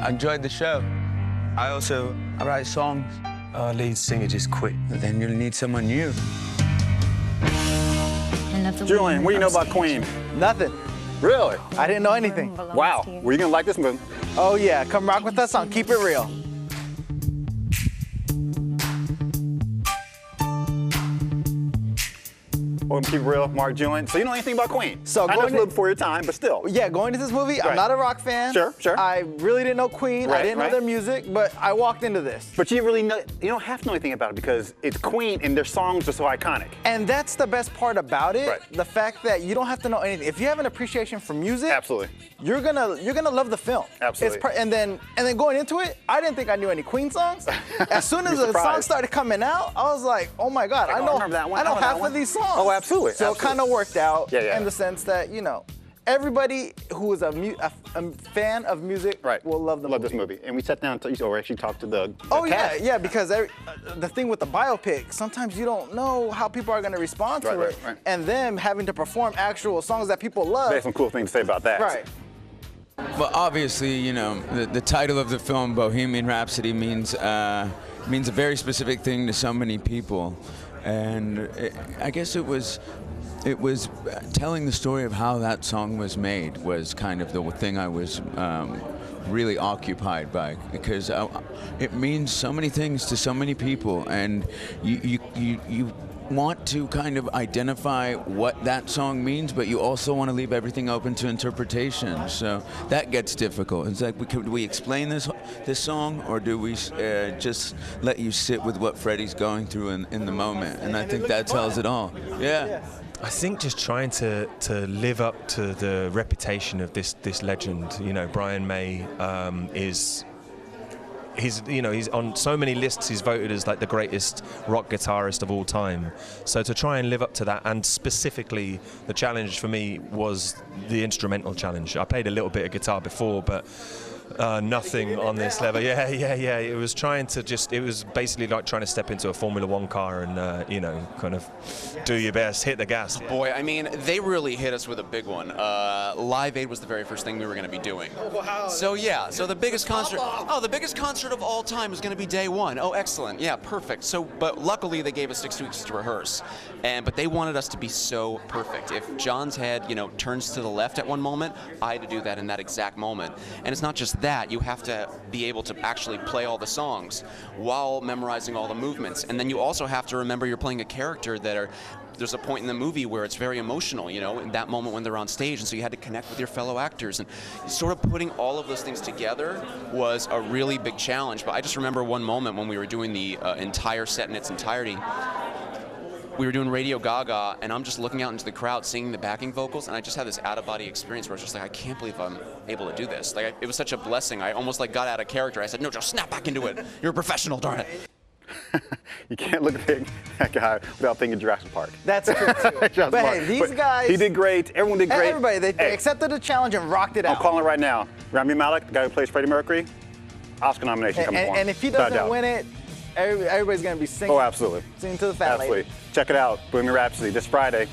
I enjoyed the show. I write songs. Our lead singer just quit. Then you'll need someone new. Julian, what do you know about Queen? Nothing. Really? I didn't know anything. Wow. Were you gonna like this movie? Oh yeah, come rock with us on Keep It Real. Welcome to Keep It Real, Mark, Julian. So you know anything about Queen? So I know it's a little before your time, but still. Yeah, going to this movie, I'm not a rock fan. Sure, sure. I really didn't know Queen. I didn't know their music, but I walked into this. But you really know, you don't have to know anything about it because it's Queen and their songs are so iconic. And that's the best part about it. Right. The fact that you don't have to know anything. If you have an appreciation for music, Absolutely. you're gonna love the film. Absolutely. And then going into it, I didn't think I knew any Queen songs. As soon as the song started coming out, I was like, oh my God, I know remember that one. I know half of these songs. Oh, absolutely. So it kind of worked out Yeah. in the sense that, you know, everybody who is a fan of music will love the movie. this movie. And we sat down or actually talked to the cast. Yeah, because the thing with the biopic, sometimes you don't know how people are going to respond to it. Right. And them having to perform actual songs that people love. They have some cool things to say about that. Right. Well, obviously, you know, the title of the film, Bohemian Rhapsody, means a very specific thing to so many people. And I guess it was telling the story of how that song was made was kind of the thing I was really occupied by, because it means so many things to so many people, and you want to kind of identify what that song means, but you also want to leave everything open to interpretation. So that gets difficult. It's like, do we explain this song, or do we just let you sit with what Freddie's going through in the moment? And I think that tells it all. Yeah. I think just trying to live up to the reputation of this legend. You know, Brian May he's on so many lists. He's voted as like the greatest rock guitarist of all time. So to try and live up to that, and specifically the challenge for me was the instrumental challenge. I played a little bit of guitar before, but nothing on this level. Yeah. It was basically like trying to step into a Formula One car and, you know, kind of do your best, hit the gas. Boy, I mean, they really hit us with a big one. Live Aid was the very first thing we were going to be doing. Wow. So yeah, so the biggest concert. Oh, the biggest concert of all time was going to be day one. Oh, excellent. Yeah, perfect. So, but luckily they gave us 6 weeks to rehearse, but they wanted us to be so perfect. If John's head, you know, turns to the left at one moment, I had to do that in that exact moment. And it's not just that, you have to be able to actually play all the songs while memorizing all the movements. And then you also have to remember you're playing a character there's a point in the movie where it's very emotional, you know, in that moment when they're on stage, and so you had to connect with your fellow actors. And sort of putting all of those things together was a really big challenge. But I just remember one moment when we were doing the entire set in its entirety. We were doing Radio Gaga, and I'm just looking out into the crowd singing the backing vocals, and I just had this out-of-body experience where I was just like, I can't believe I'm able to do this. Like, it was such a blessing. I almost like got out of character. I said, no, just snap back into it. You're a professional, darn it. You can't look at that guy without thinking Jurassic Park. That's true too. But hey, these guys. He did great. Everyone did great. Everybody, they accepted the challenge and rocked it out. I'm calling it right now. Rami Malek, the guy who plays Freddie Mercury, Oscar nomination coming for him. And if he doesn't win it, everybody's going to be singing. Oh, absolutely. Singing to the fat lady. Absolutely. Check it out, Bohemian Rhapsody, this Friday.